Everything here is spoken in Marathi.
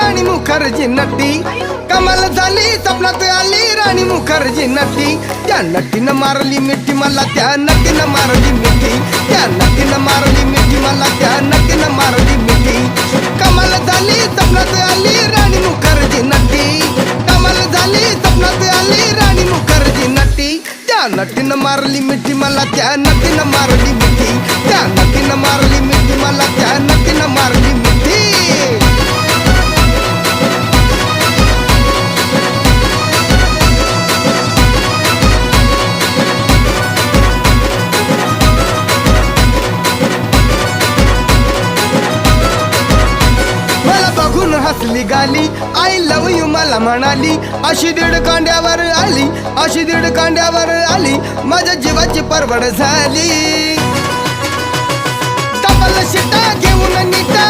राणी मुखर्जी नटी, कमाल झाली स्वप्नात आली राणी मुखर्जी नटी. त्या नटीनं मारली मिठी मला, त्या नटीनं मारली मिठी, त्या नटीनं मारली मिठी मला, त्या नटीनं मारली मिठी. कमाल झाली स्वप्नात आली राणी मुखर्जी नटी, कमाल झाली स्वप्नात आली राणी मुखर्जी नटी. त्या नटीनं मारली मिठी मला, त्या नटीनं मारली मिठी, त्या नटीनं मारली मिठी मला, त्या नटीनं मारली मिठी. हसली गाली, आय लव यू मला म्हणाली. अशी दीड कांड्यावर आली, अशी दीड कांड्यावर आली, माझ्या जीवाची परवड झाली. डबल शिटा घेऊन निटा